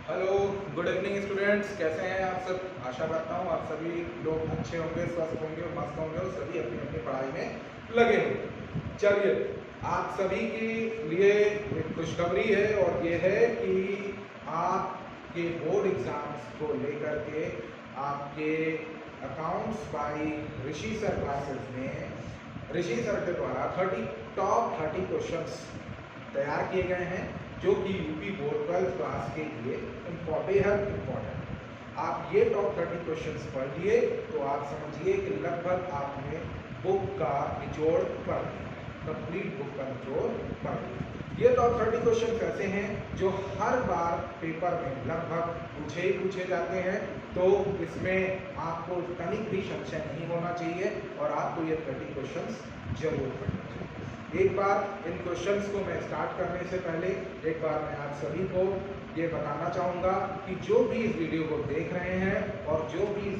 Hello, good evening students. कैसे हैं आप सब? आशा करता हूँ आप सभी लोग अच्छे होंगे, स्वस्थ होंगे और मस्त होंगे और सभी अपनी अपनी पढ़ाई में लगे होंगे। चलिए, आप सभी के लिए एक खुशखबरी है और ये है कि आपके बोर्ड एग्जाम्स को लेकर के आपके अकाउंट्स बाय ऋषि सर क्लासेस में ऋषि सर के द्वारा टॉप 30 क्वेश्चंस तैयार किए गए हैं जो कि यूपी बोर्ड 12th क्लास के लिए बेहद इम्पोर्टेंट। आप ये टॉप 30 क्वेश्चंस पढ़ लिए तो आप समझिए कि लगभग आपने बुक का निचोड़ पढ़ लिया, कंप्लीट बुक का निचोड़ पढ़ लिया। ये टॉप 30 क्वेश्चंस ऐसे हैं जो हर बार पेपर में लगभग पूछे जाते हैं, तो इसमें आपको तनिक भी संशय नहीं होना चाहिए और आपको ये 30 क्वेश्चंस जरूर पढ़ना चाहिए। एक बार इन क्वेश्चंस को मैं स्टार्ट करने से पहले एक बार मैं आप सभी को ये बताना चाहूँगा कि जो भी इस वीडियो को देख रहे हैं और जो भी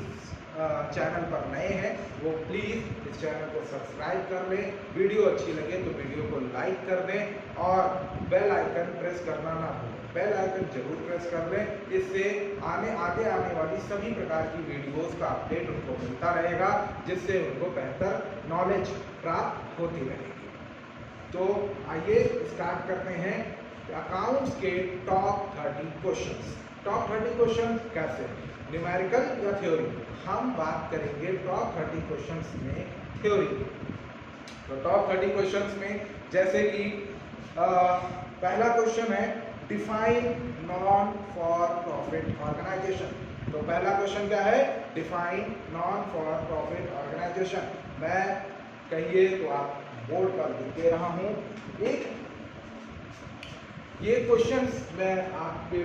चैनल पर नए हैं वो प्लीज़ इस चैनल को सब्सक्राइब कर लें। वीडियो अच्छी लगे तो वीडियो को लाइक कर दें और बेल आइकन प्रेस करना ना भूलें। बेल आइकन जरूर प्रेस कर लें, इससे आगे आने वाली सभी प्रकार की वीडियोस का अपडेट उनको मिलता रहेगा, जिससे उनको बेहतर नॉलेज प्राप्त होती रहेगी। तो आइए स्टार्ट करते हैं अकाउंट्स के टॉप 30 क्वेश्चंस। टॉप 30 क्वेश्चन कैसे, न्यूमेरिकल या थ्योरी? हम बात करेंगे टॉप 30 क्वेश्चंस में थ्योरी की। तो टॉप 30 क्वेश्चंस में जैसे कि पहला क्वेश्चन है define non for profit organization. तो पहला क्वेश्चन क्या है? Define non for profit organization. मैं कहिए तो आप बोर्ड पर लिख दे रहा हूं। एक ये क्वेश्चंस मैं आपके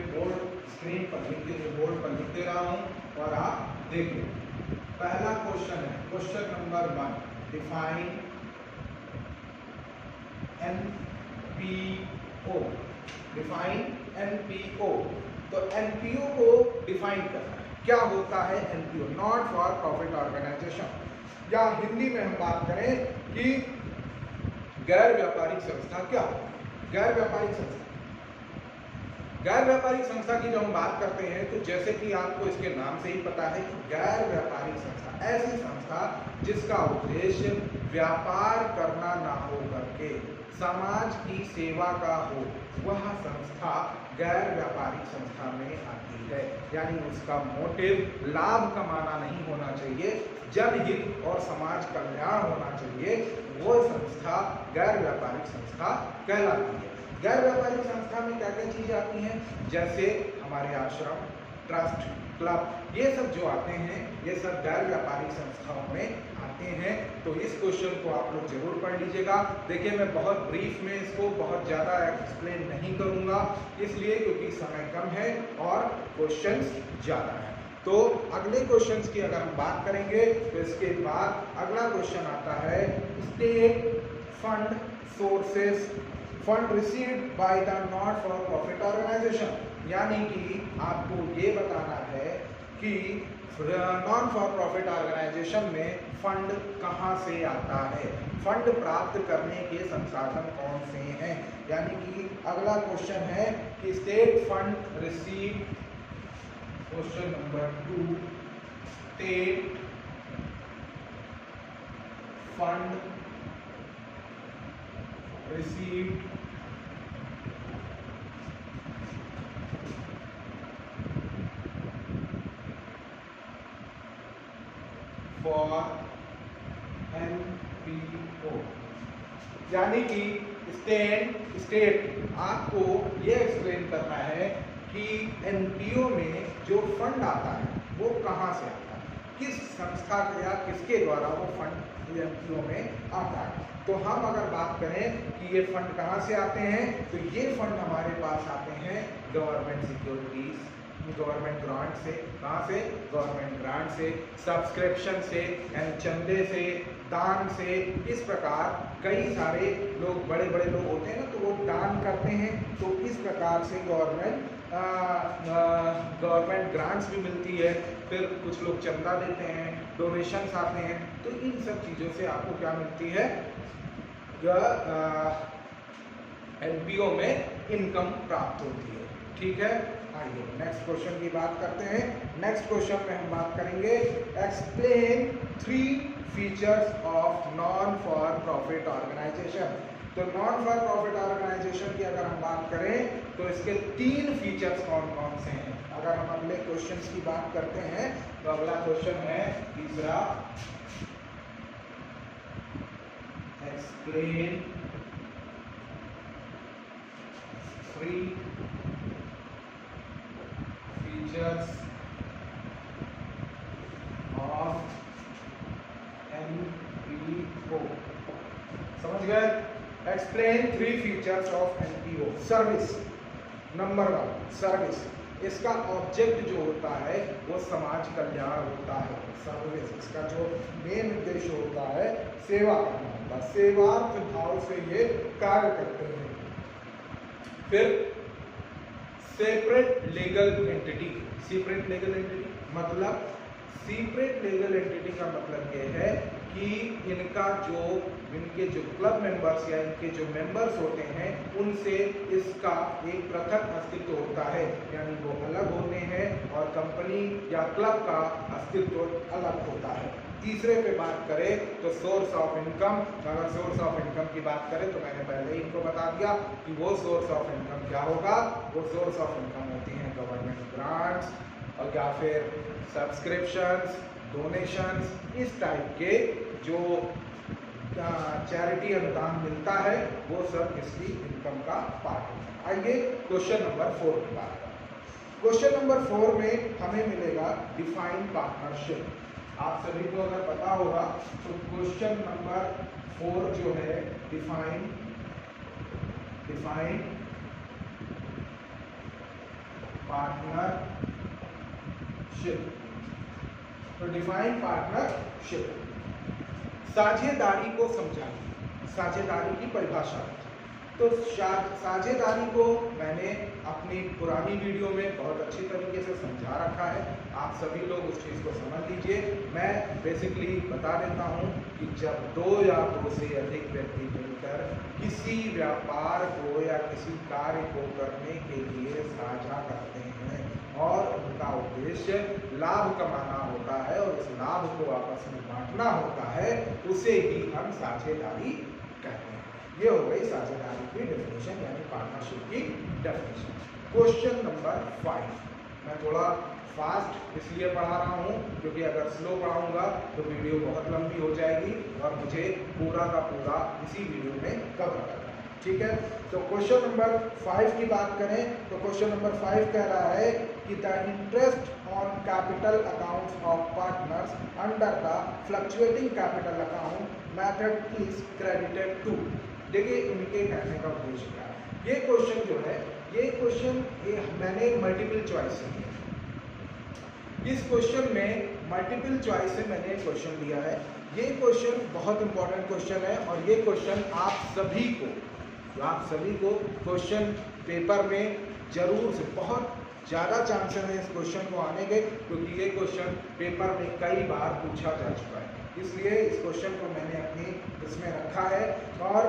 स्क्रीन पर बोर्ड पर लिख दे रहा हूं और आप देखिए। पहला क्वेश्चन है question number 1, define NPO. Define NPO. तो एनपीओ को डिफाइन करना है। क्या होता है NPO? Not for profit organization, या हिंदी में हम बात करें कि गैर व्यापारिक संस्था क्या होती है? गैर व्यापारिक संस्था, गैर व्यापारिक संस्था की जब हम बात करते हैं तो जैसे कि आपको इसके नाम से ही पता है कि गैर व्यापारिक संस्था ऐसी संस्था जिसका उद्देश्य व्यापार करना ना हो करके समाज की सेवा का हो, वह संस्था गैर व्यापारिक संस्था में आती है। यानी उसका मोटिव लाभ कमाना नहीं होना चाहिए, जनहित और समाज कल्याण होना चाहिए। वो संस्था गैर व्यापारिक संस्था कहलाती है। गैर व्यापारिक संस्था में क्या क्या चीजें आती हैं? जैसे हमारे आश्रम, ट्रस्ट, क्लब, ये सब जो आते हैं ये सब गैर व्यापारिक संस्थाओं में आते हैं। तो इस क्वेश्चन को आप लोग जरूर पढ़ लीजिएगा। देखिए, मैं बहुत ब्रीफ में इसको बहुत ज़्यादा एक्सप्लेन नहीं करूँगा, इसलिए क्योंकि समय कम है और क्वेश्चंस ज़्यादा है। तो अगले क्वेश्चंस की अगर हम बात करेंगे तो इसके बाद अगला क्वेश्चन आता है state fund sources fund received by the not for profit organization. यानी कि आपको ये बताना है कि नॉन फॉर प्रॉफिट ऑर्गेनाइजेशन में फंड कहाँ से आता है, फंड प्राप्त करने के संसाधन कौन से हैं। यानी कि अगला क्वेश्चन है कि state fund receive, question number 2, state fund received for NPO. यानी कि स्टेट आपको ये एक्सप्लेन करना है कि एनपीओ में जो फंड आता है वो कहाँ से आता है, किस संस्था या किसके द्वारा वो फंड एनपीओ में आता है। तो हम अगर बात करें कि ये फंड कहाँ से आते हैं, तो ये फंड हमारे पास आते हैं गवर्नमेंट सिक्योरिटीज, गवर्नमेंट ग्रांट से। कहाँ से? गवर्नमेंट ग्रांट से, सब्सक्रिप्शन से, चंदे से, दान से। इस प्रकार कई सारे लोग, बड़े बड़े लोग होते हैं ना, तो वो दान करते हैं। तो इस प्रकार से गवर्नमेंट ग्रांट्स भी मिलती है। फिर कुछ लोग चंदा देते हैं, डोनेशंस आते हैं। तो इन सब चीज़ों से आपको क्या मिलती है? एनपीओ में इनकम प्राप्त होती है। ठीक है, आइए नेक्स्ट क्वेश्चन की बात करते हैं। नेक्स्ट क्वेश्चन में हम बात करेंगे explain 3 features of non for profit organization. तो नॉन फॉर प्रॉफिट ऑर्गेनाइजेशन की अगर हम बात करें तो इसके 3 फीचर्स कौन कौन से हैं। अगर हम अगले क्वेश्चंस की बात करते हैं तो अगला क्वेश्चन है तीसरा, एक्सप्लेन 3 फीचर्स ऑफ एनपीओ। समझ गए? Explain 3 features of NPO. Service, number 1 service. इसका ऑब्जेक्ट जो होता है वो समाज कल्याण होता है। सर्विस, इसका जो मेन उद्देश्य होता है सेवा करना होता है, सेवार्थ भाव से ये कार्य करते हैं। फिर separate legal entity. Separate legal entity मतलब, सेपरेट लीगल एंटिटी का मतलब ये है कि इनके जो क्लब मेंबर्स या इनके जो मेंबर्स होते हैं उनसे इसका एक पृथक अस्तित्व होता है, यानी वो अलग होते हैं और कंपनी या क्लब का अस्तित्व अलग होता है। तीसरे पे बात करें तो सोर्स ऑफ इनकम। अगर सोर्स ऑफ इनकम की बात करें तो मैंने पहले ही इनको बता दिया कि वो सोर्स ऑफ इनकम क्या होगा। वो सोर्स ऑफ इनकम होती हैं गवर्नमेंट ग्रांट्स और या फिर सब्सक्रिप्शंस, डोनेशंस, इस टाइप के जो चैरिटी अनुदान मिलता है वो सब इसकी इनकम का पार्ट है। आइए क्वेश्चन नंबर 4 की बात करें। क्वेश्चन नंबर 4 में हमें मिलेगा डिफाइन पार्टनरशिप। आप सभी को अगर पता होगा तो क्वेश्चन नंबर 4 जो है डिफाइन पार्टनरशिप। तो डिफाइन पार्टनरशिप, साझेदारी को समझाइए, साझेदारी की परिभाषा। तो साझेदारी को मैंने अपनी पुरानी वीडियो में बहुत अच्छी तरीके से समझा रखा है, आप सभी लोग उस चीज़ को समझ लीजिए। मैं बेसिकली बता देता हूँ कि जब 2 या 2 से अधिक व्यक्ति मिलकर किसी व्यापार को या किसी कार्य को करने के लिए साझा करते हैं और उनका उद्देश्य लाभ कमाना होता है और उस लाभ को आपस में बांटना होता है, उसे ही हम साझेदारी कहते हैं। ये हो गई साझेदारी की डेफिनेशन, यानी पार्टनरशिप की डेफिनेशन। क्वेश्चन नंबर 5, मैं थोड़ा फास्ट इसलिए पढ़ा रहा हूँ क्योंकि अगर स्लो पढ़ाऊंगा तो वीडियो बहुत लंबी हो जाएगी और मुझे पूरा का पूरा इसी वीडियो में कवर करना है, ठीक है। तो क्वेश्चन नंबर 5 की बात करें तो क्वेश्चन नंबर 5 कह रहा है कि the interest on capital accounts of partners under the fluctuating capital account method is credited to. देखिए इनके कहने का उद्देश्य क्या है। ये क्वेश्चन जो है, ये क्वेश्चन मैंने मल्टीपल चॉइस से दिया। इस क्वेश्चन में मल्टीपल चॉइस से मैंने क्वेश्चन दिया है। ये क्वेश्चन बहुत इंपॉर्टेंट क्वेश्चन है और ये क्वेश्चन आप सभी को क्वेश्चन पेपर में जरूर से बहुत ज़्यादा चांसेस है इस क्वेश्चन को आने के, क्योंकि ये क्वेश्चन पेपर में कई बार पूछा जा चुका है। इसलिए इस क्वेश्चन को मैंने अपनी इसमें रखा है। और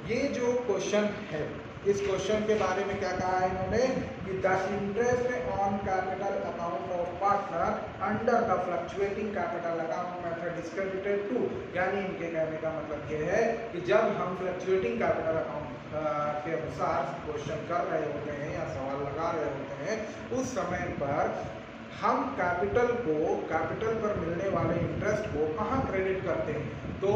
ये जो क्वेश्चन है, इस क्वेश्चन के बारे में क्या कहा है इन्होंने कि the interest on capital account of partner under the fluctuating capital account method is credited to. यानी इनके कहने का मतलब ये है कि जब हम फ्लक्चुएटिंग कैपिटल अकाउंट के अनुसार क्वेश्चन कर रहे होते हैं या सवाल लगा रहे होते हैं, उस समय पर हम कैपिटल पर मिलने वाले इंटरेस्ट को कहाँ क्रेडिट करते हैं। तो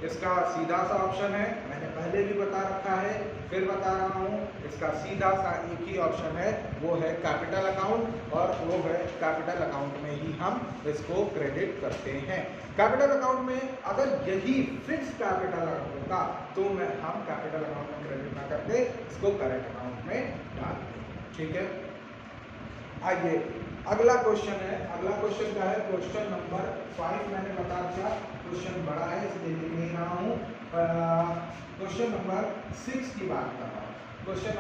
इसका सीधा सा ऑप्शन है, मैंने पहले भी बता रखा है, फिर बता रहा हूँ, इसका सीधा सा एक ही ऑप्शन है, वो है कैपिटल अकाउंट, और वो है कैपिटल अकाउंट में ही हम इसको क्रेडिट करते हैं। कैपिटल अकाउंट में अगर यही फिक्स कैपिटल होता तो हम कैपिटल अकाउंट में क्रेडिट ना करते, इसको करेंट अकाउंट में डालते, ठीक है। आइए अगला क्वेश्चन है। अगला क्वेश्चन क्या है? क्वेश्चन नंबर 5 मैंने बता दिया, क्वेश्चन बड़ा है इसलिए लिख नहीं रहा हूँ। क्वेश्चन नंबर 6 की बात कर रहा हूँ। क्वेश्चन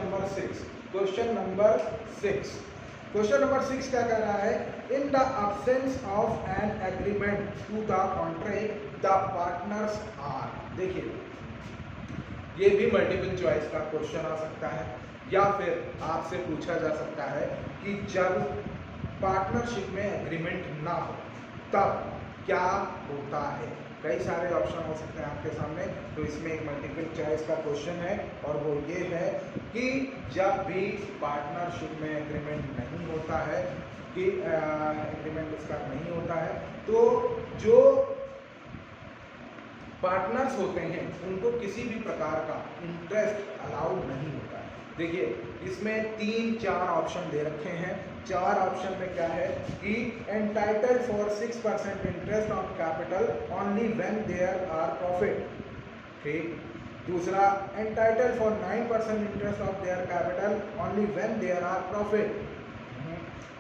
नंबर 6 क्या कह रहा है? In the absence of an agreement to the contract the partners are. देखिए ये भी मल्टीपल चॉइस का क्वेश्चन आ सकता है। या फिर आपसे पूछा जा सकता है कि जब पार्टनरशिप में एग्रीमेंट ना हो तब क्या होता है। कई सारे ऑप्शन हो सकते हैं आपके सामने, तो इसमें एक मल्टीपल चॉइस का क्वेश्चन है और वो ये है कि जब भी पार्टनरशिप में एग्रीमेंट नहीं होता है कि एग्रीमेंट उसका नहीं होता है तो जो पार्टनर्स होते हैं उनको किसी भी प्रकार का इंटरेस्ट अलाउड नहीं होता है। देखिए इसमें 3-4 ऑप्शन दे रखे हैं। 4 ऑप्शन में क्या है कि entitled for 6% interest on capital only when there are profit, ठीक। दूसरा, entitled for 9% interest of their capital only when there are profit,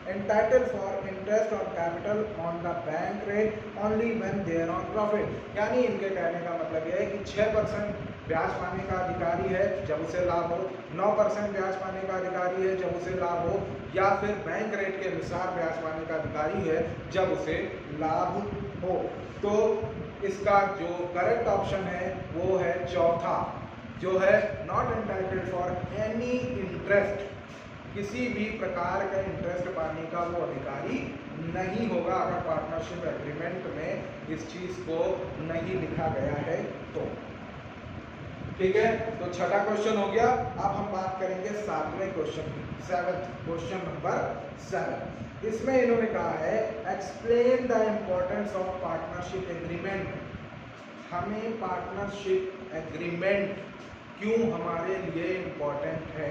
entitled for interest on capital on the bank rate only when they are on profit। यानी इनके कहने का मतलब यह है कि 6% ब्याज पाने का अधिकारी है जब उसे लाभ हो, 9% ब्याज पाने का अधिकारी है जब उसे लाभ हो, या फिर बैंक रेट के अनुसार ब्याज पाने का अधिकारी है जब उसे लाभ हो। तो इसका जो करेक्ट ऑप्शन है वो है चौथा, जो है not entitled for any interest, किसी भी प्रकार का इंटरेस्ट पाने का वो अधिकारी नहीं होगा अगर पार्टनरशिप एग्रीमेंट में इस चीज को नहीं लिखा गया है तो, ठीक है। तो छठा क्वेश्चन हो गया। अब हम बात करेंगे 7वें क्वेश्चन की, 7th क्वेश्चन नंबर 7। इसमें इन्होंने कहा है explain the importance of partnership agreement. हमें पार्टनरशिप एग्रीमेंट क्यों हमारे लिए इम्पोर्टेंट है,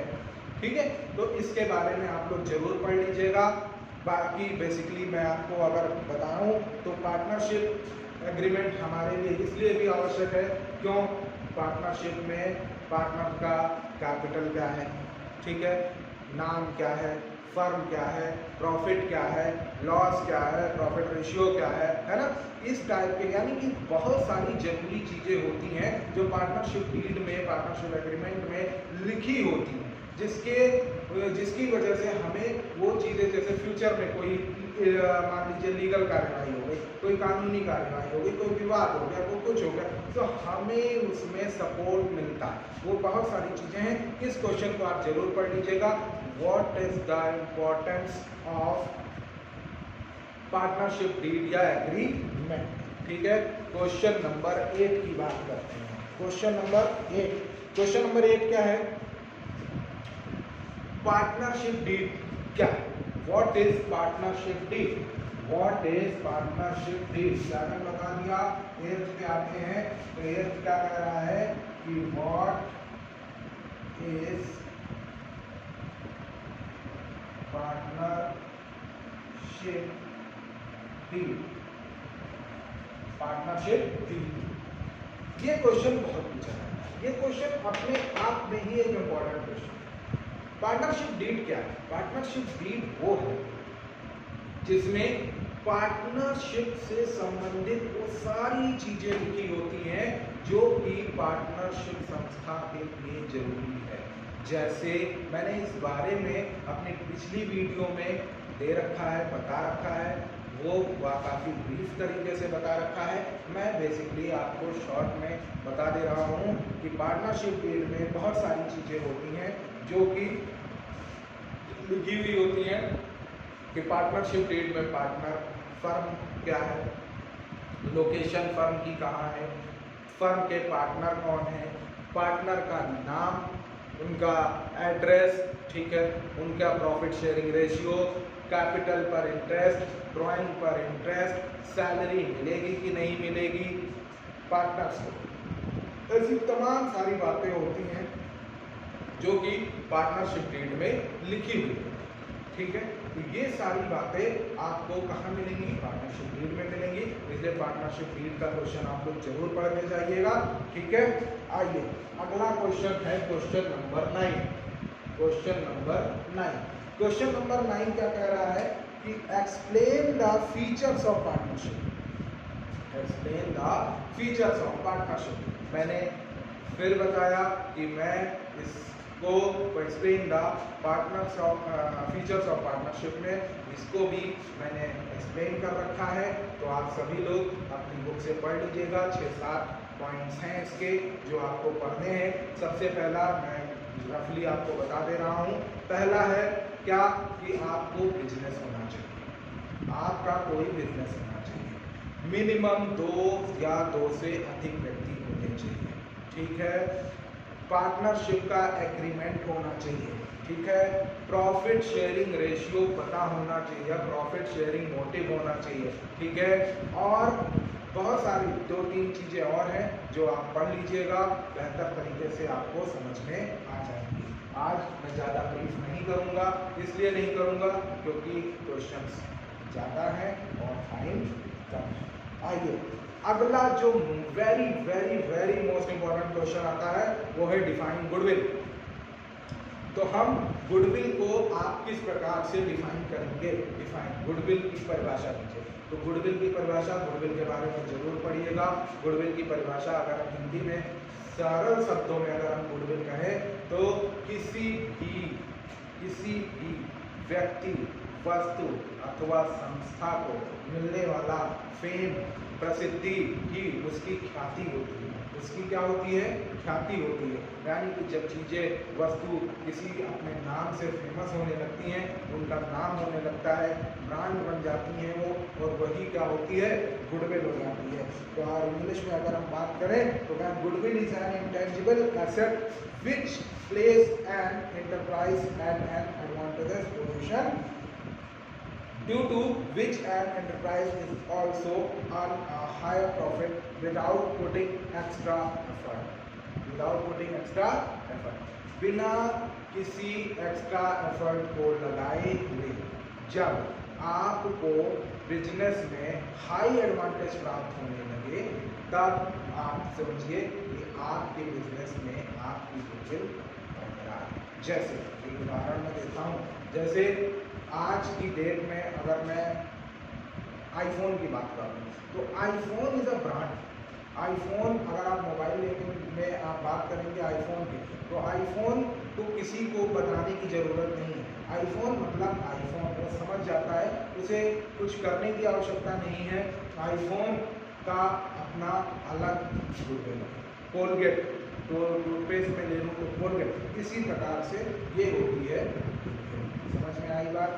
ठीक है। तो इसके बारे में आप लोग जरूर पढ़ लीजिएगा। बाकी बेसिकली मैं आपको अगर बताऊं तो पार्टनरशिप एग्रीमेंट हमारे लिए इसलिए भी आवश्यक है, क्यों, पार्टनरशिप में पार्टनर का कैपिटल क्या है, ठीक है, नाम क्या है, फर्म क्या है, प्रॉफिट क्या है, लॉस क्या है, प्रॉफिट रेशियो क्या है ना, इस टाइप के यानी कि बहुत सारी जरूरी चीज़ें होती हैं जो पार्टनरशिप डीड में, पार्टनरशिप एग्रीमेंट में लिखी होती हैं, जिसकी वजह से हमें वो चीज़ें, जैसे फ्यूचर में कोई मान लीजिए लीगल कार्यवाही हो गई, कोई कानूनी कार्यवाही हो गई, कोई विवाद हो गया, कोई कुछ हो गया, तो हमें उसमें सपोर्ट मिलता है। वो बहुत सारी चीज़ें हैं। इस क्वेश्चन को आप जरूर पढ़ लीजिएगा। What is the importance of partnership deed या एग्रीमेंट, ठीक है। क्वेश्चन नंबर 8 की बात करते हैं। क्वेश्चन नंबर 8, क्वेश्चन नंबर 8 क्या है, पार्टनरशिप डीड क्या है, what is partnership deed, what is partnership deed. मैंने बता दिया। 8th पे आते हैं तो 8th क्या कह रहा है कि what is partnership deed, partnership deed. ये क्वेश्चन बहुत पूछा है, ये क्वेश्चन अपने आप में ही एक इंपॉर्टेंट क्वेश्चन। पार्टनरशिप डीड क्या है? पार्टनरशिप डीड वो है जिसमें पार्टनरशिप से संबंधित वो सारी चीजें लिखी होती हैं जो कि पार्टनरशिप संस्था के लिए जरूरी है। जैसे मैंने इस बारे में अपनी पिछली वीडियो में दे रखा है, बता रखा है, वो काफ़ी ब्रीफ तरीके से बता रखा है। मैं बेसिकली आपको शॉर्ट में बता दे रहा हूँ कि पार्टनरशिप डीड में बहुत सारी चीज़ें होती हैं जो कि लिखी हुई होती हैं कि पार्टनरशिप डीड में पार्टनर, फर्म क्या है, लोकेशन फर्म की कहाँ है, फर्म के पार्टनर कौन है, पार्टनर का नाम, उनका एड्रेस, ठीक है, उनका प्रॉफिट शेयरिंग रेशियो, कैपिटल पर इंटरेस्ट, ड्राइंग पर इंटरेस्ट, सैलरी मिलेगी कि नहीं मिलेगी पार्टनर्स को। ऐसी तमाम सारी बातें होती हैं जो कि पार्टनरशिप डीड में लिखी हुई है, ठीक है। तो ये सारी बातें आपको कहाँ मिलेंगी? पार्टनरशिप डीड में मिलेंगी। इसलिए पार्टनरशिप डीड का क्वेश्चन आप लोग जरूर पढ़ के जाइएगा, ठीक है। आइए अगला क्वेश्चन है question number 9। Question number 9, question number 9 क्या कह रहा है कि explain the features of partnership, explain the features of partnership. मैंने फिर बताया कि मैं इसको explain the partners of features of partnership में इसको भी मैंने एक्सप्लेन कर रखा है। तो आप सभी लोग अपनी बुक से पढ़ लीजिएगा। 6-7 पॉइंट्स हैं इसके जो आपको पढ़ने हैं। सबसे पहला मैं रफली आपको बता दे रहा हूँ। पहला है क्या कि आपको बिजनेस होना चाहिए, आपका कोई बिजनेस होना चाहिए, मिनिमम 2 या 2 से अधिक व्यक्ति होने चाहिए, ठीक है। पार्टनरशिप का एग्रीमेंट होना चाहिए, ठीक है। प्रॉफिट शेयरिंग रेशियो पता होना चाहिए, प्रॉफिट शेयरिंग मोटिव होना चाहिए, ठीक है। और बहुत सारी 2-3 चीज़ें और हैं जो आप पढ़ लीजिएगा, बेहतर तरीके से आपको समझ में आ जाएंगी। आज मैं ज़्यादा ब्रीफ नहीं करूँगा, इसलिए नहीं करूँगा क्योंकि क्वेश्चंस ज़्यादा हैं और टाइम कम है। आइए अगला जो very very very most important question आता है वो है डिफाइन गुडविल। तो हम गुडविल को आप किस प्रकार से डिफाइन करेंगे, डिफाइन गुडविल की परिभाषा दीजिए। तो गुडविल की परिभाषा, गुडविल के बारे में जरूर पढ़िएगा। गुडविल की परिभाषा अगर हम हिंदी में सरल शब्दों में अगर हम गुडविल कहें तो किसी भी व्यक्ति, वस्तु अथवा संस्था को मिलने वाला फेम, प्रसिद्धि की उसकी ख्याति होती है। उसकी क्या होती है? ख्याति होती है। यानी कि जब चीज़ें, वस्तु किसी अपने नाम से फेमस होने लगती हैं, उनका नाम होने लगता है, ब्रांड बन जाती हैं वो, और वही क्या होती है? गुडविल हो जाती है। तो और इंग्लिश में अगर हम बात करें तो goodwill is an intangible asset which place an enterprise at an advantageous position due to which an enterprise is also earn a higher profit without putting extra effort, बिना किसी एक्स्ट्रा एफर्ट को लगाए हुए जब आपको बिजनेस में high advantage प्राप्त होने लगे तब आप समझिए कि आपके बिजनेस में आपकी गुडविल बरकरार है। जैसे एक उदाहरण मैं देता हूँ, जैसे आज की डेट में अगर मैं आईफोन की बात करूँ तो iPhone is a brand. IPhone, अगर आप मोबाइल में आप बात करेंगे आईफोन की, तो आईफोन तो किसी को बताने की ज़रूरत नहीं है। आईफोन मतलब आईफोन, वो समझ जाता है, उसे कुछ करने की आवश्यकता नहीं है। आईफोन का अपना अलग गुडविल है। कोलगेट, तो टूथपेस्ट में ले लूँ तो कोलगेट, इसी प्रकार से ये होती है। समझ में आई बात?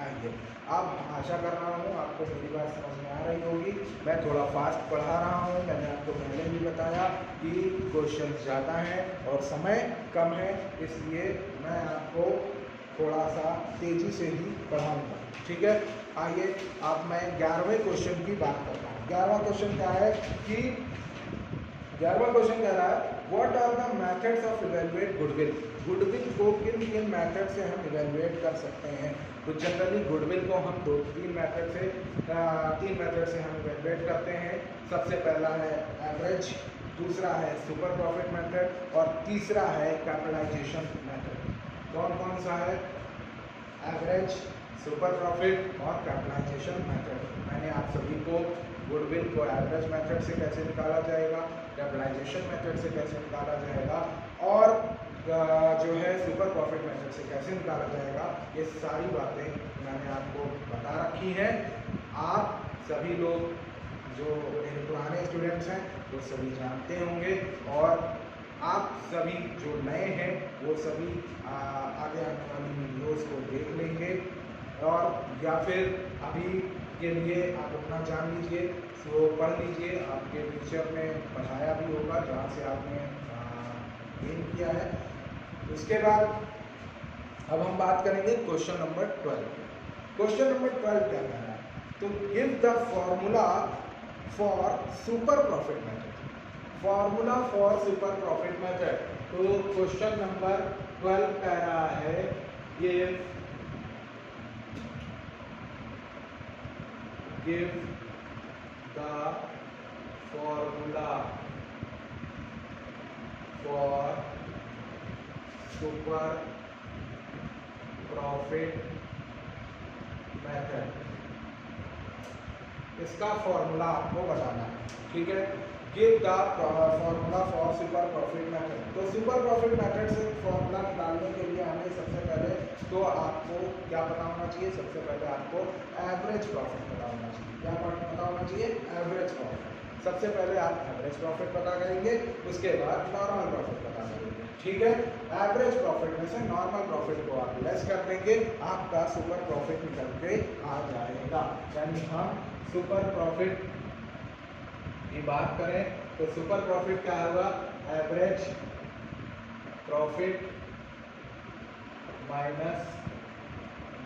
आइए, अब आशा कर रहा हूँ आपको मेरी बात समझ में आ रही होगी। मैं थोड़ा फास्ट पढ़ा रहा हूँ, मैंने आपको पहले भी बताया कि क्वेश्चन ज़्यादा हैं और समय कम है, इसलिए मैं आपको थोड़ा सा तेज़ी से ही पढ़ाऊँगा, ठीक है। आइए अब मैं 11वें क्वेश्चन की बात करता हूँ। 11वां क्वेश्चन क्या है कि 11वां क्वेश्चन कह रहा है what are the methods of evaluate goodwill. Goodwill को किन किन मेथड से हम इवेलुएट कर सकते हैं? तो जनरली गुडविल को हम 3 मेथड से हम इवेलुएट करते हैं। सबसे पहला है एवरेज, दूसरा है सुपर प्रॉफिट मेथड और तीसरा है कैपिटलाइजेशन मेथड। कौन कौन सा है? एवरेज, सुपर प्रॉफिट और कैपिटलाइजेशन मेथड। मैंने आप सभी को गुडविल को एवरेज मेथड से कैसे निकाला जाएगा, कैपिटलाइजेशन मेथड से कैसे निकाला जाएगा और जो है सुपर प्रॉफिट मेथड से कैसे निकाला जाएगा, ये सारी बातें मैंने आपको बता रखी हैं। आप सभी लोग जो मेरे पुराने स्टूडेंट्स हैं वो सभी जानते होंगे, और आप सभी जो नए हैं वो सभी आगे आने वाली वीडियोस को देख लेंगे, और या फिर अभी के लिए आप अपना जान लीजिए, सो पढ़ लीजिए। आपके टीचर ने पढ़ाया भी होगा जहाँ से आपने गेन किया है। उसके बाद अब हम बात करेंगे क्वेश्चन नंबर 12। क्वेश्चन नंबर 12 क्या कह रहा है? तो give the formula for super profit method. Formula for super profit method. तो क्वेश्चन नंबर 12 कह रहा है give the formula for super profit method. इसका फॉर्मूला आपको बताना है, ठीक है। Give the formula for super profit method. तो सुपर प्रॉफिट मेथड से फॉर्मूला निकालने के लिए हमें सबसे पहले तो आपको क्या पता होना चाहिए? सबसे पहले आपको एवरेज प्रॉफिट पता होना चाहिए। क्या पता होना चाहिए? Average profit. सबसे पहले आप एवरेज प्रॉफिट पता करेंगे, उसके बाद नॉर्मल प्रॉफिट पता करेंगे। ठीक है। एवरेज प्रॉफिट में से नॉर्मल प्रॉफिट को आप लेस कर देंगे, आपका सुपर प्रॉफिट निकल के आ जाएगा। यानी हम सुपर प्रॉफिट की बात करें तो सुपर प्रॉफिट क्या होगा, average profit minus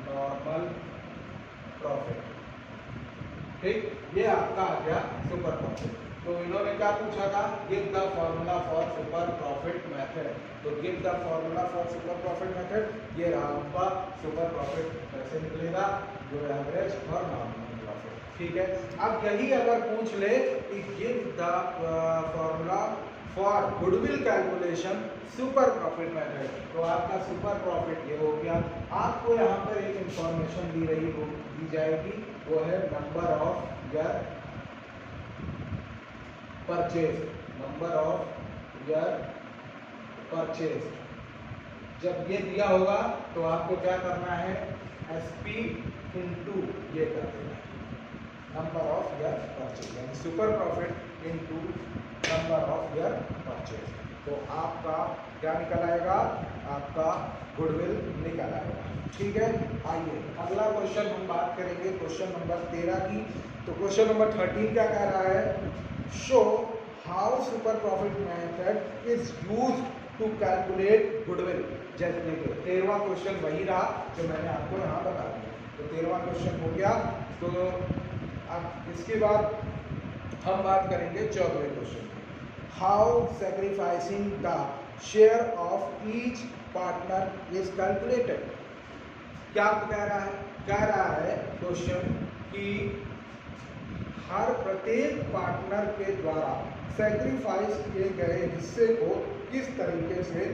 normal profit. ठीक, ये आपका आ गया सुपर प्रॉफिट। तो इन्होंने क्या पूछा था, give the formula for super profit method. तो give the formula for super profit method, ये रहा आपका सुपर प्रॉफिट कैसे निकलेगा, जो एवरेज और नॉर्मल प्रॉफिट। ठीक है, अब यही अगर पूछ ले कि give the formula for goodwill calculation super profit method, तो आपका सुपर प्रॉफिट ये हो गया। आपको यहाँ पर एक इंफॉर्मेशन दी जाएगी, वो है number of year purchase, number of year purchase. जब ये दिया होगा तो आपको क्या करना है, SP इंटू ये कर देना है, नंबर ऑफ ईयर परचेज, यानी super profit into number of year purchase. तो आपका क्या निकल आएगा, आपका गुडविल निकल आएगा। ठीक है, आइए अगला क्वेश्चन हम बात करेंगे, क्वेश्चन नंबर 13 की। तो क्वेश्चन नंबर 13 क्या कह रहा है, show how super profit method is used to calculate goodwill. जैसे 13वां क्वेश्चन वही रहा जो मैंने आपको यहाँ बता दिया। तो 13वां क्वेश्चन हो गया। तो अब इसके बाद हम बात करेंगे 14वें क्वेश्चन की, how sacrificing the share of each partner is calculated. क्या कह रहा है, कह रहा है क्वेश्चन कि हर प्रत्येक पार्टनर के द्वारा सैक्रिफाइस किए गए हिस्से को किस तरीके से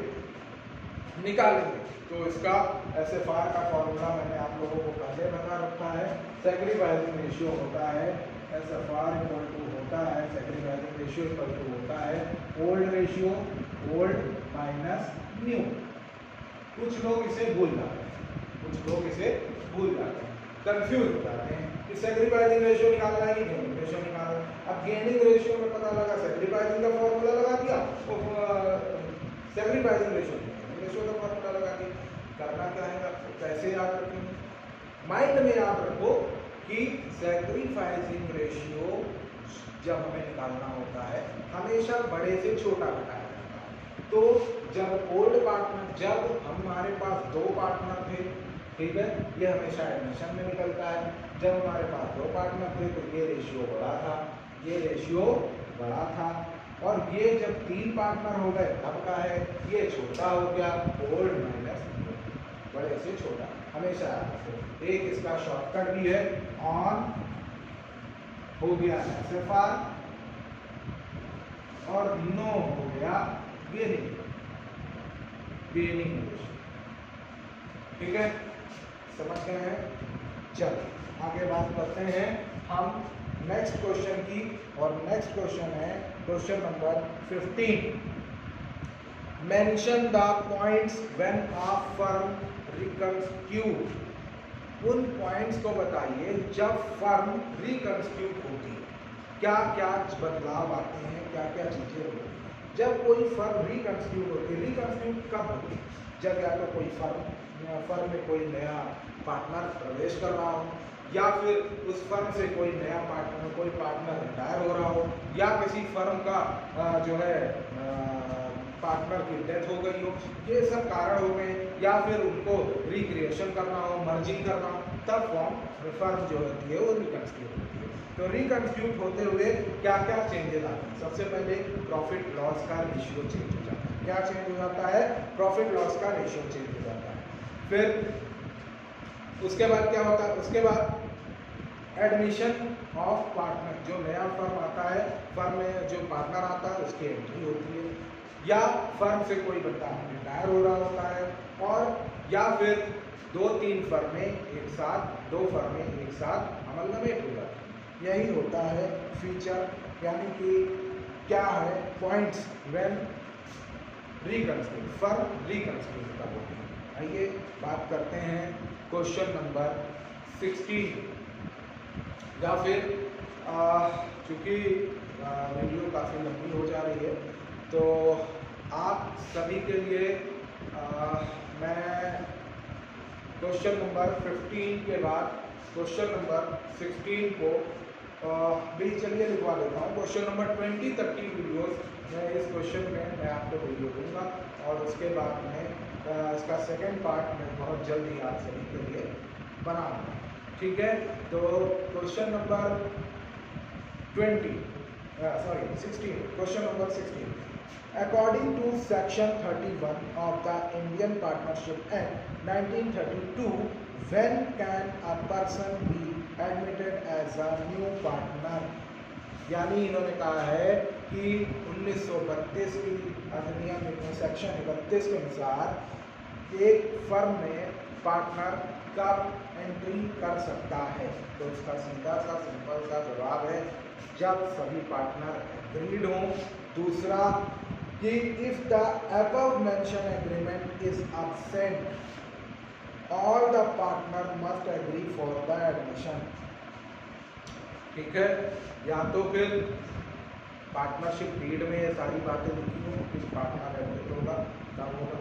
निकालेंगे। तो इसका SFR का फॉर्मूला मैंने आप लोगों को पहले बता रखा है। सैक्रिफाइसिंग रेशियो होता है SFR इक्वल टू होता है, सैक्रिफाइसिंग रेशियो इक्वल टू होता है old ratio, old minus new. कुछ लोग इसे भूल जाते हैं, कंफ्यूज हो जाते हैं कि सैक्रिफाइसिंग रेशियो निकालना है कि गेनिंग रेशियो निकालना है। अब गेनिंग रेशियो में पता लगा सैक्रिफाइसिंग का फॉर्मूला लगा दिया, सैक्रिफाइसिंग रेशियो का फॉर्मूला लगा दिया। करना क्या है, आपको कैसे याद रखेंगे, माइंड में याद रखो कि सैक्रिफाइसिंग रेशियो जब हमें निकालना होता है हमेशा बड़े से छोटा घटाया जाता है। तो जब ओल्ड पार्टनर, जब हमारे पास 2 पार्टनर थे, ठीक है, ये हमेशा एडमिशन में निकलता है। जब हमारे पास 2 पार्टनर थे तो ये रेशियो बड़ा था, ये रेशियो बड़ा था। और ये जब 3 पार्टनर हो गए तब का है, ये छोटा हो गया, ओल्ड माइनस बड़े से छोटा, हमेशा आपको। एक इसका शॉर्टकट भी है, ऑन हो गया SFR और नो हो गया गेनिंग रेशियो। ठीक है, समझ गए हैं। चलो आगे बात करते हैं हम नेक्स्ट क्वेश्चन की, और नेक्स्ट क्वेश्चन है question number 15। Mention the points when a firm reconstitute. उन पॉइंट्स को बताइए जब फर्म रिकंस्टिट्यूट होती है, क्या क्या बदलाव आते हैं, क्या क्या चीजें होती हैं जब कोई फर्म रिकंस्टिट्यूट होती है। रिकंस्टिट्यूट कब होती है, जब या तो कोई फर्म में कोई नया पार्टनर प्रवेश कर रहा हो, या फिर उस फर्म से कोई नया पार्टनर रिटायर हो रहा हो, या किसी फर्म का जो है पार्टनर की डेथ हो गई हो, ये सब कारण हो गए, या फिर उनको रिक्रिएशन करना हो, मर्जिंग करना हो, तब फर्म जो होती है वो रिकंस्टिट्यूट होती है। तो रिकंस्टिट्यूट होते हुए क्या क्या चेंजेस आते हैं, सबसे पहले प्रॉफिट लॉस का रेशियो चेंज हो जाता है। क्या चेंज हो जाता है, प्रॉफिट लॉस का रेशियो चेंज हो जाता है। फिर उसके बाद क्या होता है, उसके बाद एडमिशन ऑफ पार्टनर, जो नया फर्म आता है, फर्म में जो पार्टनर आता है उसकी एंट्री होती है, या फर्म से कोई बंदा रिटायर हो रहा होता है, और या फिर 2-3 फर्में एक साथ, 2 फर्में एक साथ अमलगमेट हो जाती है। यही होता है फीचर, यानी कि क्या है पॉइंट्स व्हेन रिकंस्टिट्यूट, फर्म रिकंस्टिट्यूट कब होती है। आइए बात करते हैं क्वेश्चन नंबर 16, या फिर चूँकि वीडियो काफ़ी लंबी हो जा रही है तो आप सभी के लिए मैं क्वेश्चन नंबर 15 के बाद क्वेश्चन नंबर 16 को भी चलिए लिखवा देता हूँ। क्वेश्चन नंबर 20 तक की वीडियोस मैं इस क्वेश्चन में मैं आपको वीडियो दूंगा और उसके बाद में इसका सेकंड पार्ट मैं बहुत जल्द ही आप सभी के लिए बनाऊंगा। ठीक है, तो question number 16, question number 16। According to Section 31 of the Indian Partnership Act 1932, when can a person be admitted as a new partner? यानी इन्होंने कहा है कि 1932 की अधिनियम में सेक्शन 31 के अनुसार एक फर्म में पार्टनर कब एंट्री कर सकता है। तो इसका सीधा सा सिंपल सा जवाब है जब सभी पार्टनर एग्रीड हों। दूसरा कि if the above mention agreement is absent all the partner must agree for the admission. ठीक है, या तो फिर पार्टनरशिप डीड में ये सारी बातें लिखी हो कि पार्टनर एडमिट होगा तब होगा।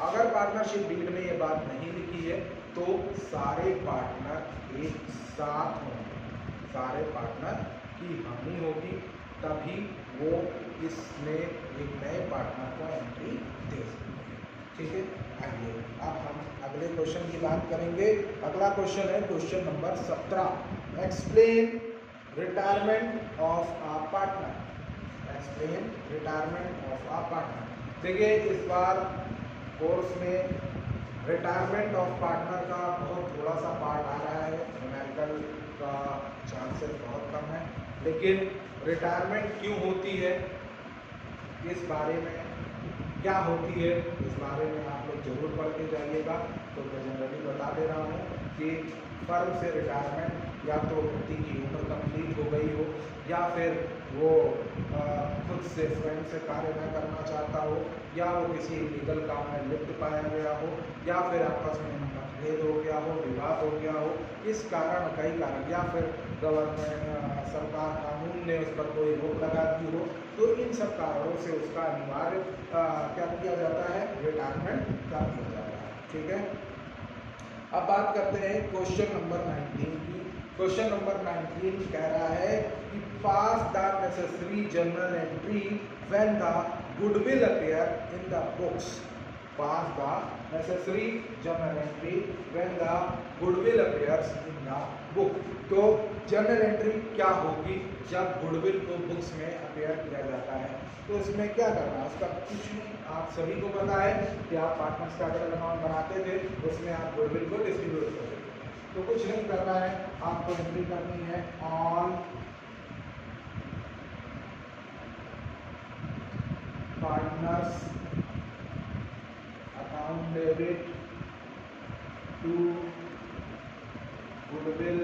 अगर पार्टनरशिप डीड में ये बात नहीं लिखी है तो सारे पार्टनर एक साथ होंगे, सारे पार्टनर की हामी होगी, तभी वो इसमें एक नए पार्टनर को एंट्री दे सकते हैं। ठीक है, आइए अब हम अगले क्वेश्चन की बात करेंगे। अगला क्वेश्चन है question number 17। Explain retirement of a partner. Explain retirement of a partner. देखिए इस बार कोर्स में रिटायरमेंट ऑफ पार्टनर का बहुत थोड़ा सा पार्ट आ रहा है, न्यूमेरिकल का चांसेस बहुत कम है, लेकिन रिटायरमेंट क्यों होती है, इस बारे में क्या होती है, इस बारे में आप लोग जरूर पढ़ के जाइएगा। तो मैं जनरली बता दे रहा हूँ कि फर्म से रिटायरमेंट या तो व्यक्ति की उम्र कंप्लीट हो गई हो, या फिर वो खुद से स्वयं से कार्य न करना चाहता हो, या वो किसी लीगल काम में लिप्त पाया गया हो, या फिर आपस में मतभेद हो गया हो, विवाद हो गया हो, इस कारण कई कारण, या फिर गवर्नमेंट सरकार कानून ने उस पर कोई रोक लगा दी हो, तो इन सब कारणों से उसका अनिवार्य क्या किया जाता है, रिटायरमेंट कर दिया जाता है। ठीक है, अब बात करते हैं क्वेश्चन नंबर 19 की। क्वेश्चन नंबर 19 कह रहा है कि pass the necessary journal entry when the goodwill appear in the books. Pass the necessary journal entry when the goodwill appears in the book. तो जर्नल एंट्री क्या होगी जब गुडविल को बुक्स में अपीयर किया जाता है। तो इसमें क्या करना है, उसका कुछ नहीं, आप सभी को पता है कि आप पार्टनर्स कैपिटल अकाउंट बनाते थे, उसमें आप गुडविल को डिस्ट्रीब्यूट करते थे। तो कुछ नहीं करना है, आपको एंट्री करनी है on partners account debit to goodwill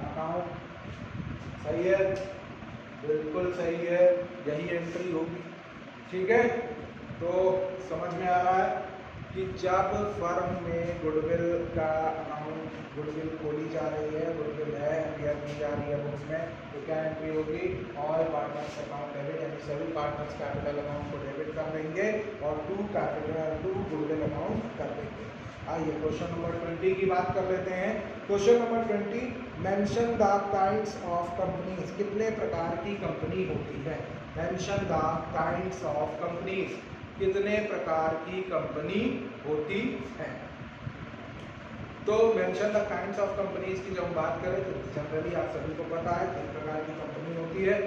account. सही है, बिल्कुल सही है, यही एंट्री होगी। ठीक है, तो समझ में आ रहा है कि जब फर्म में गुडविल का अकाउंट, गुडविल खोली जा रही है, गुडविल है, अपीयर की जा रही है बुक्स में, तो क्या एंट्री होगी, ऑल पार्टनर्स अकाउंट डेबिट, यानी सभी पार्टनर्स कैपिटल अकाउंट को डेबिट कर देंगे और टू गुडविल अकाउंट कर देंगे। आइए क्वेश्चन नंबर 20 की बात कर लेते हैं। Question number 20, mention the kinds of companies. कितने प्रकार की कंपनी होती है। Mention the kinds of companies, कितने प्रकार की कंपनी होती है। तो mention the kinds of companies की जब हम बात करें तो जनरली आप सभी को पता है किस प्रकार की कंपनी होती है।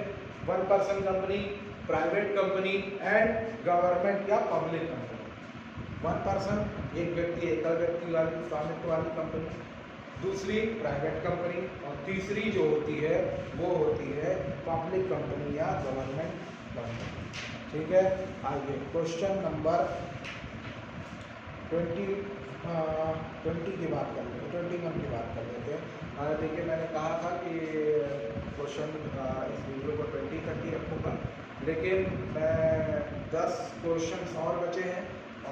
One person company, private company and government या पब्लिक कंपनी। वन पर्सन, एक व्यक्ति, एकल व्यक्ति वाली स्वामित्व वाली कंपनी, दूसरी प्राइवेट कंपनी, और तीसरी जो होती है वो होती है पब्लिक कंपनी या गवर्नमेंट कंपनी। ठीक है, आइए क्वेश्चन नंबर 20 की बात कर लेते हैं, 21 की बात कर लेते हैं। देखिए मैंने कहा था कि क्वेश्चन इस वीडियो को 20 तक ही रखूँगा, लेकिन मैं 10 क्वेश्चन और बचे हैं,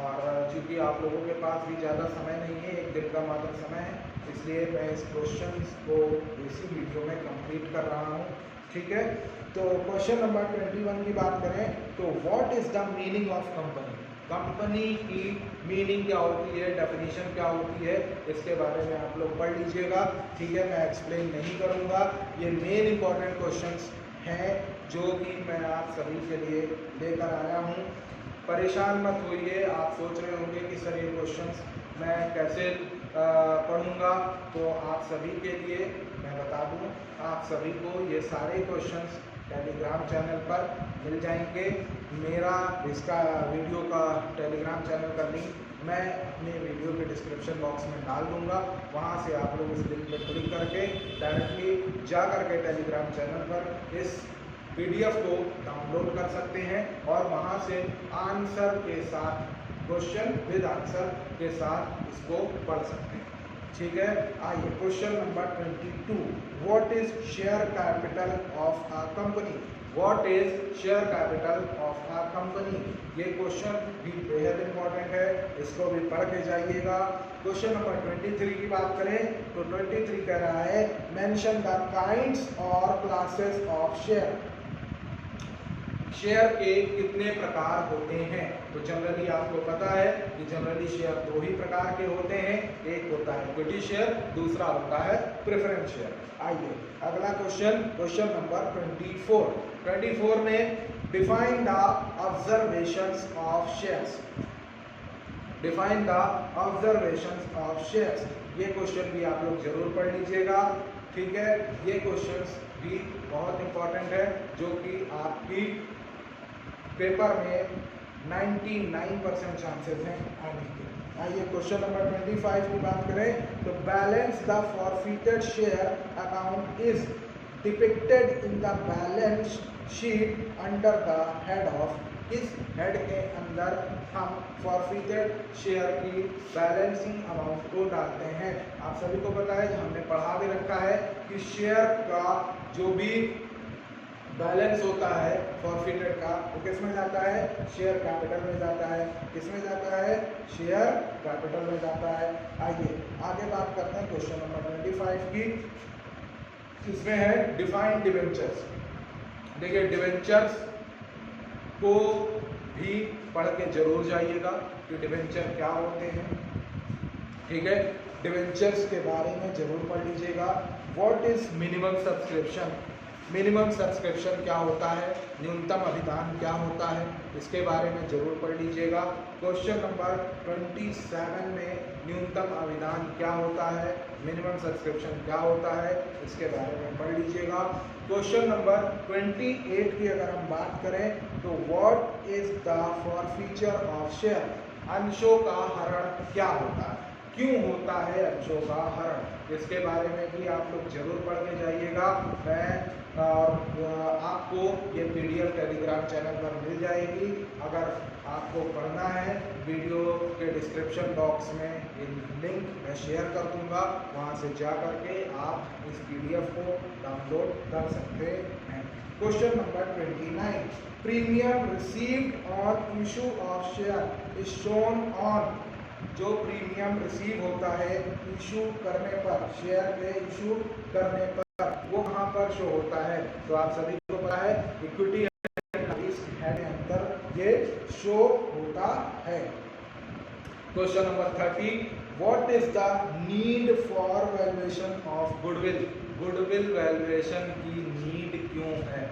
और चूँकि आप लोगों के पास भी ज़्यादा समय नहीं है, एक दिन का मात्र समय है, इसलिए मैं इस क्वेश्चन को इसी वीडियो में कंप्लीट कर रहा हूँ। ठीक है। तो क्वेश्चन नंबर 21 की बात करें तो what is the meaning of company, company की मीनिंग क्या होती है, डेफिनेशन क्या होती है, इसके बारे में आप लोग पढ़ लीजिएगा। ठीक है, मैं एक्सप्लेन नहीं करूंगा, ये मेन इंपॉर्टेंट क्वेश्चंस हैं जो कि मैं आप सभी के लिए लेकर आया हूँ। परेशान मत होइए, आप सोच रहे होंगे कि सर ये क्वेश्चंस मैं कैसे पढ़ूंगा, तो आप सभी के लिए मैं बता दूं, आप सभी को ये सारे क्वेश्चंस टेलीग्राम चैनल पर मिल जाएंगे। मेरा इसका वीडियो का टेलीग्राम चैनल का लिंक मैं अपने वीडियो के डिस्क्रिप्शन बॉक्स में डाल दूंगा, वहां से आप लोग इस लिंक पर क्लिक करके डायरेक्टली जा करके टेलीग्राम चैनल पर इस PDF को डाउनलोड कर सकते हैं और वहां से आंसर के साथ, क्वेश्चन विद आंसर के साथ इसको पढ़ सकते हैं। ठीक है, आइए question number 22, what is share capital of a company, what is share capital of a company. ये क्वेश्चन भी बेहद इंपॉर्टेंट है, इसको भी पढ़ के जाइएगा। क्वेश्चन नंबर 23 की बात करें तो 23 कह रहा है मेंशन द काइंड्स और क्लासेस ऑफ शेयर, शेयर के कितने प्रकार होते हैं। तो जनरली आपको पता है कि जनरली शेयर दो ही प्रकार के होते हैं, एक होता है इक्विटी शेयर, दूसरा होता है प्रेफरेंस शेयर। आइए अगला क्वेश्चन, क्वेश्चन नंबर 24 में define the observations of shares, define the observations of shares. ये क्वेश्चन भी आप लोग जरूर पढ़ लीजिएगा। ठीक है, ये क्वेश्चंस भी बहुत इंपॉर्टेंट है जो कि आपकी पेपर में 99% चांसेस हैं आने के। आइए क्वेश्चन नंबर 25 की बात करें तो balance the forfeited share account is depicted in the balance sheet under the head of, किस हेड के अंदर हम फॉरफिटेड शेयर की बैलेंसिंग अमाउंट को डालते हैं। आप सभी को पता है, हमने पढ़ा भी रखा है कि शेयर का जो भी बैलेंस होता है फॉरफिटेड का, वो किस में जाता है, शेयर कैपिटल में जाता है। किस में जाता है, शेयर कैपिटल में जाता है। आइए आगे बात करते हैं क्वेश्चन नंबर 25 की, इसमें है डिफाइन डिवेंचर्स। देखिए डिवेंचर्स को भी पढ़ के जरूर जाइएगा कि डिवेंचर क्या होते हैं। ठीक है, डिवेंचर्स के बारे में जरूर पढ़ लीजिएगा। What is minimum subscription, minimum subscription क्या होता है, न्यूनतम अभिदान क्या होता है, इसके बारे में जरूर पढ़ लीजिएगा। क्वेश्चन नंबर 27 में न्यूनतम अभिदान क्या होता है, मिनिमम सब्सक्रिप्शन क्या होता है, इसके बारे में पढ़ लीजिएगा। क्वेश्चन नंबर 28 की अगर हम बात करें तो what is the forfeiture of share, अंशों का हरण क्या होता है, क्यों होता है अंशों का हरण, इसके बारे में भी आप लोग जरूर पढ़ के जाइएगा। मैं आपको ये PDF टेलीग्राम चैनल पर मिल जाएगी। अगर आपको पढ़ना है, वीडियो के डिस्क्रिप्शन बॉक्स में ये लिंक मैं शेयर कर दूंगा, वहाँ से जा करके आप इस PDF को डाउनलोड कर सकते हैं। Question number 29, premium received on issue of share is shown on, जो प्रीमियम रिसीव होता है इशू करने पर, शेयर के इशू करने पर, वो कहाँ पर शो होता है। तो आप सभी को पता है इक्विटी हेड के अंदर ये शो होता है। Question number 30, what is the need for valuation of goodwill, goodwill valuation की नीड क्यों है।